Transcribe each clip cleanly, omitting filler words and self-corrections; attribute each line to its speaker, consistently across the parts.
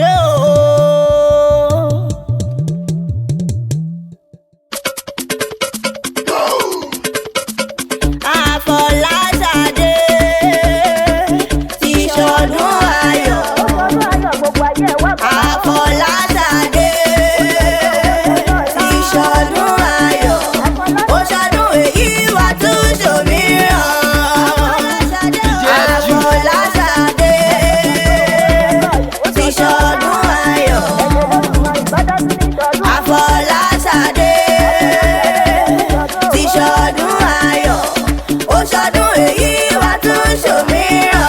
Speaker 1: Àfọláṣadé o. Àfọláṣadé ti ṣọdún ayọ̀. Àfọláṣadé ti ṣọdún ayọ̀. Ó ṣọdún èyí wá tún ṣòmíràn. Àfọláṣadé ti ṣọdún ayọ̀. Àfọláṣadé ti ṣọdún ayọ̀. Ó ṣọdún èyí wá tún ṣòmíràn.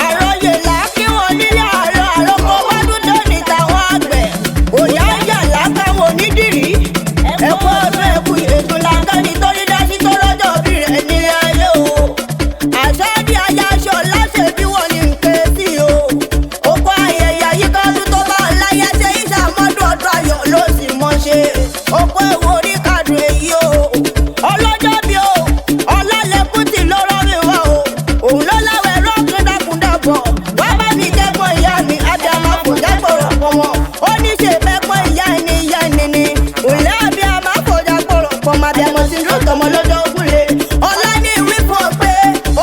Speaker 1: Àròyé là kí wọ́n nílé àárọ̀ àròkọ wádùn lónìí táwọn àgbẹ̀. Òyà ń yà lákàwọn onídìrí. Ẹ̀kọ́ ọdún ẹ̀kú ètò làǹkàní tó rí dájú tó rọ́jọ́ bí rẹ̀ nílé ayé o. Àṣàdí ayáṣọ láṣẹ bí wọ́n ní nǹkan sí o. Oko ayẹyẹ yíká ọdún tó bá láyé ṣe ìṣàmọ́dún ọdún ayọ̀ ló sì mọ́ ṣe. Oko èwo orí kàdùn èyí o. Ọlọ́jọ́ bí o, ọlálẹ́kùn tí ló rọ́ mi wá o. Òun ló láwẹ̀ rọ́ọ̀kì dákúndàbọ̀. Wá bá mi jẹ́gbọ́n ìyá mi, abiyamọ kò jẹ́gbọ̀rọ̀ pọ̀ wọn. Ó ní ṣe bẹ́gbọ́n ìyá ẹni ni. Òlẹ́ abiyamọ kò jẹ́gbọ̀rọ̀ pọ̀ mọ́ abiyamọ tí ló tọmọ lọ́jọ́ ògúnlé. Ọlá ní ìwí fún ọ pé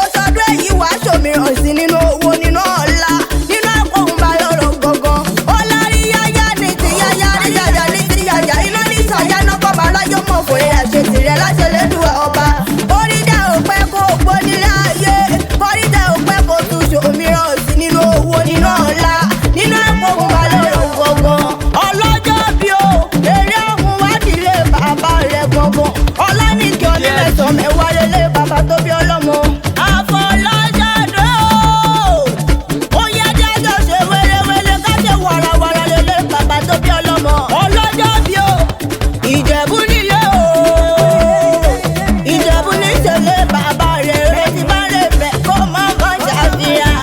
Speaker 1: ó ṣọdún èyí wá ṣòmíràn sí nínú owó nínú ọ̀la. Nínú àkóhùn bá lọ́rọ̀ gangan. Ọlá rí yáyá ní ti yáyá rí yáyá ní ti yáyá. Iná ní ìsàyá náà kọ́ bá láyọ̀ mọ̀ fún ẹ̀ ṣe tìrẹ láṣẹ lẹ́dùn ọba. Orídà òpẹ́ kò gbó nílé ayé. Orídà òpẹ́ kò tún ṣòmíràn sí nínú owó nínú ọ̀la. Nínú àkóhùn bá lọ́rọ̀ gangan. Ọlọ́jọ́ bí o, eré ọ̀hún wá nílé bàbá rẹ̀ gangan. Ọlá ní kí ọ nílẹ̀ sọ mẹ́wàá lélẹ̀ bàbá tó bí ọlọ́mọ. Àfọláṣadé o, ó yá jẹ́jọ́ ṣe wẹ́rẹ́wẹ́rẹ́ ká ṣe wàràwàrà lélẹ̀ bàbá tó bí ọlọ́mọ. Ọlọ́jọ́ bí o, Ìjẹ̀bú nílé o, Ìjẹ̀bú ní ìṣẹ̀lẹ̀ bàbá rẹ̀ rẹ̀ ti bá rẹ̀ bẹ̀ kó má má ṣàfihàn.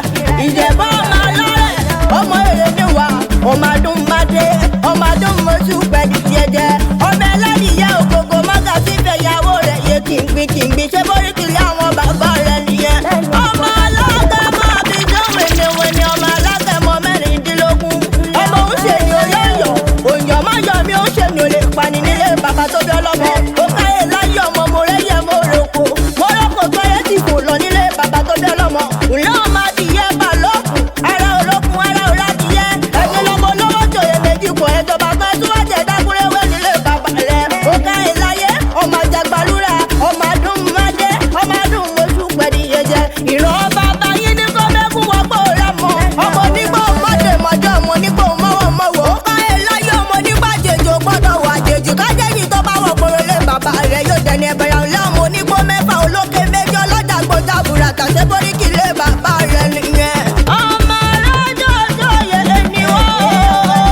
Speaker 1: Ìjẹ̀bú ọmọ alárẹ̀, ọmọ èrè níwà, ọmọ adún mádé, ọmọ adún mọ́ṣú pẹ̀lú jẹjẹ. Ọmọ ẹlẹ́dìyẹ ògógó mọ́gà sí fẹ̀yàwó rẹ̀ yé kìngbìnkìngbì ṣé bórí kìlí àwọn bàbá rẹ̀ nìyẹn. Ọmọ alága máa fi jó wẹ̀nẹ̀wẹ̀nẹ̀ ọmọ alága ẹ̀mọ mẹ́rìndínlógún. Ọmọ òun ṣe ni olóyọ̀, òyìnbó má yọ mí ó ṣe ni olè pani nílé bàbá tó bí ọlọ́mọ. Ó káyè láyé ọmọ mo rẹ́yẹ mo rògbò. Mo rọ́pò tó yẹ ti fò lọ nílé bàbá tó bí ọlọ́mọ. Ǹlẹ́ ọmọ adìyẹ bà lókun, ara olókun ara oládìyẹ. Ẹni lọ́mọ olówó jòyè méjì kò ẹjọba kan tí wọ́n jẹ dákúrẹ́wé nílé bàbá rẹ̀. Ó káyè láyé ọmọ àjàgbálúra, ọmọ adùn mádé, ọmọ adùn mọ́ṣú pẹ̀lú ìyẹjẹ. Ìran bàbá yín ní kó mẹ́kún wọ́pọ̀ rẹ̀ mọ́. Ọmọ onígbò mọ́dé mọ́jọ́ ọmọ onígbò mọ́wọ́ mọ́wọ́. Ó káyè láyé ọmọ onígbà jèjò gbọ́dọ̀ wà jèjì. Kájẹ́jì tó bá wọ̀ kóró lé bàbá rẹ̀ yóò dẹni ẹ̀bẹ̀rẹ̀ ńlá ọmọ onígbò mẹ́fà olókè méjì ọlọ́jà gbọ́dọ̀ àbúràtà ṣé borí kì lé bàbá rẹ̀ nìyẹn. Ọmọ alájọ tó yẹ ni wọ́n o.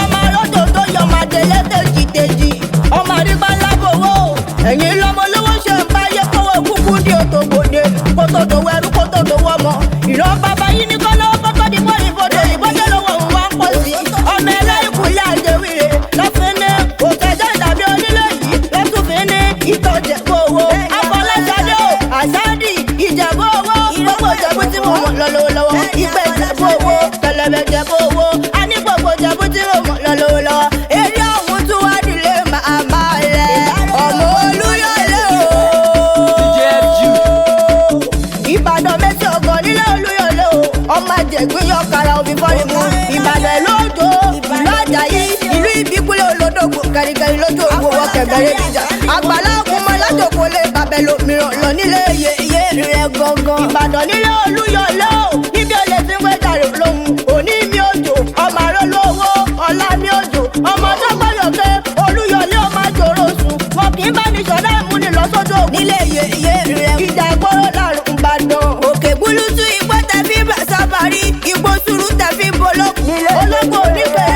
Speaker 1: Ọmọ alájọ tó yọ ọmọ adélé tèjì. Ọmọ àrígbá lábòwò. Ẹ̀yin lọ́mọ olówó ṣe ń báyé kówó kúkú ní òtògbòde. Kótó dòwò ẹrú kótó dòwò ọmọ. Ìran bàbá yín ní kọ́ lọ́wọ́ kótó di bọ́ ìbòdè. Ìbòdè lówó òun wá ń pọ̀ sí. Ọmọ ẹlẹ́yìnkù ilé àjẹwìrè. Lọ́fin ní òkèjọ́ ìdàbí onílé yìí. Lọ́tùfín ní ìtọ̀jẹ̀bú owó. Àfọláṣadé o, Àṣàdí, Ìjẹ̀bú owó. Gbogbo Ìjẹ̀bú tí mo mọ̀ lọ́wọ́lọ́wọ́. Ìgbẹ́ Ìjẹ̀bú owó, Tẹ̀lẹ̀bẹ̀ Ìjẹ̀bú owó. A ní gbogbo Ìjẹ̀bú tí mo mọ̀ lọ́wọ́lọ́wọ́. Eré ọ̀hún tún wá nílé màmá rẹ̀. Ọmọ Olúyọ̀lé o. Ìbàdàn méjì ọgọ́ nílé Olúyọ̀lé o. Ọmọ àjẹ̀gbín yọ kara òbí fọ́lẹ̀ mu. Ìbàdàn ìlú Òjó, ìlú Àjàyí, ìlú Ìbíkúlẹ̀ olódògbò kẹ̀ríkẹ̀rí lójú òwò wọ kẹ̀kẹ́rẹ́ bíjà. Àgbàlá ọkùnmọ́ lájòkó lé bàbẹ̀ lòmíràn lọ nílé yeye rẹ̀ gangan. Ìbàdàn nílé Olúyọ̀lé o. Níbi olè tí ń gbẹ́jà rè lóhun. Òní mi òjò, ọmọ arólówó, ọlá mi òjò. Ọmọ tó gbọ́dọ̀ pé Olúyọ̀lé ọmọ àjòrò sùn. Wọn kì í bá ní sọ̀dá ìmúni lọ sójú òkú. Nílé yeye rẹ̀ ìjà ìgboro lárùn Ìbàdàn. Òkè búlútú igbó tẹ̀fí sábàrí. Igbó sùúrù tẹ̀fí bolókun. Ológbò oníkèrè,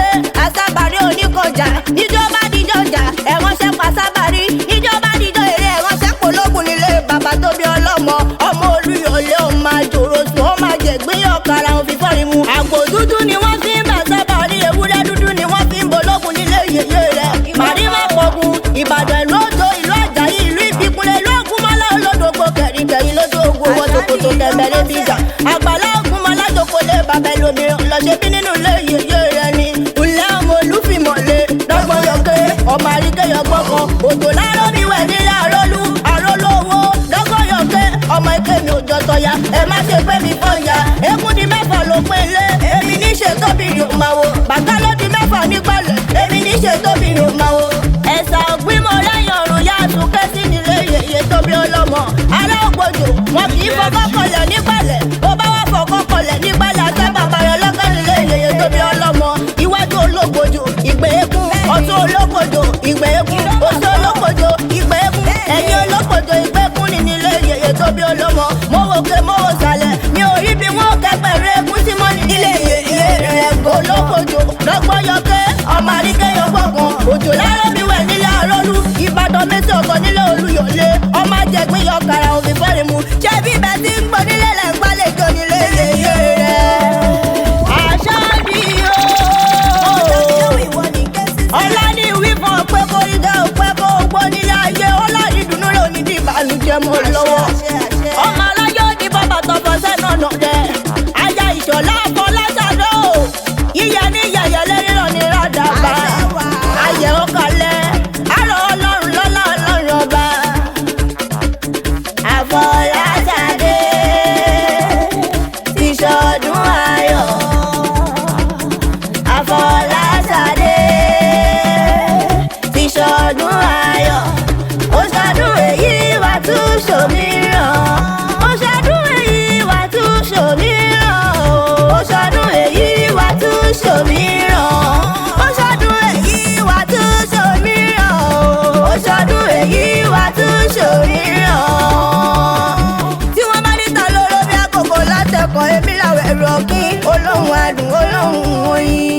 Speaker 1: àsábàrí oníkọjà. Níjọba díjọjà, ẹ̀wọ̀n ṣẹ́pà sábàrí. Níjọba díjọ èrè ẹ̀wọ̀n ṣẹ́pọ̀ ológun nílé bàbá tó bí ọlọ́mọ. Ọmọ Olúyọ̀lé ọmọ àjòrò sùn. Ó máa jẹ̀gbéyàn kara òun fi fọ́rin mu. Àgbò dúdú ni wọ́n fi ń bà sábàrí. Ewúrẹ́ dúdú ni wọ́n fi ń bológun nílé yeye rẹ̀. Màrí má pọ̀gun. Ìbàdàn ìlú Òjó, ìlú Àjàyí, ìlú Ìbíkúnlẹ̀, ìlú Ògúnmọ́lá olódògbò kẹ̀ríkẹ̀rí lójú ogun owó tó òjò láró mi wẹ̀ nílẹ̀ àrólú àrólówó lọ́gọ́yọ̀kẹ́ ọmọ ike mi ò jọ tọ̀yà ẹ má ṣe pé mi fọyà eégún di mẹ́fà ló pé lé èmi ní ṣe tóbi yóò máa wo bàtà ló di mẹ́fà nígbàlẹ̀ èmi ní ṣe tóbi yóò máa wo ẹ̀sà ògbímọ̀ lẹ́yìn ọ̀run yá àtúnkẹ́ sí nílé yèyé tóbi ọlọ́mọ ará ògbójò wọn kì í fọkọ́ kọlẹ̀ nígbàlẹ̀ bó bá wà fọkọ́ kọlẹ̀ nígbàlẹ̀ àti bàbá rẹ̀ lọ́kẹ́ nílé yèyé tóbi ọlọ́mọ iwájú ológbòjò ìgbé eégún ọ̀tún ológbòjò ìgbé eégún òsì ológbòjò ìgbé eégún ẹ̀yìn ológbòjò ìgbé eégún ní nílé yèyé tóbi ọlọ́mọ mo wò ké mo wò sàlẹ̀ mi ò rí bí wọ́n kẹ́pẹ̀rẹ́ eégún tí mo ní nílé yèyé rẹ̀ ológbòjò lọ́gbọ́yọ̀kẹ́ ọmọ àríkẹ́yọ̀ gbọ̀ngàn òjò lárọ́ mi wẹ̀ nílé àrólú ìbàdàn méjì ọ̀gọ́ nílé olúyọ̀lé ọmọ àjẹgbín yọ kàrà òfin fọ́ọ̀rì mu ṣé bí bẹ́ẹ̀ ti ń gbọ́ nílé lẹ́ ń gbàlejò nílé yèyé rẹ̀ àṣà bí ọlá ní ìwí fún ọ pé kó rí dẹ́ òpẹ́ kó gbó nílé ayé ọlá ìdùnnú rẹ̀ ò ní di ìbànújẹ́ mọ́ lọ́wọ́ ọmọ aláyọ̀ ní bàbá tọ̀fọ̀ sẹ́nu ọ̀nà rẹ̀ aya ìṣọ̀lá àfọláṣadó yíyẹ ní yẹ̀yẹ́ lẹ́rìíràn ní rádàbà ayẹ̀ ọkàlẹ̀ àrò ọlọ́run lọ́lá ọlọ́run ọba àfọláṣadé ti ṣọdún ayọ̀ àfọláṣadé ti ṣọdún ayọ̀ ó ṣọdún èyí wà tún ṣòmíràn ó ṣọdún èyí wà tún ṣòmíràn ó ṣọdún èyí wà tún ṣòmíràn ó ṣọdún èyí wà tún ṣòmíràn ó ṣọdún èyí wà tún ṣòmíràn. tí wọ́n bá ní ta lóró bí àkókò látẹ̀kọ̀ èmi làwẹ̀ rọ̀ kí olóhùn adùn olóhùn oyin.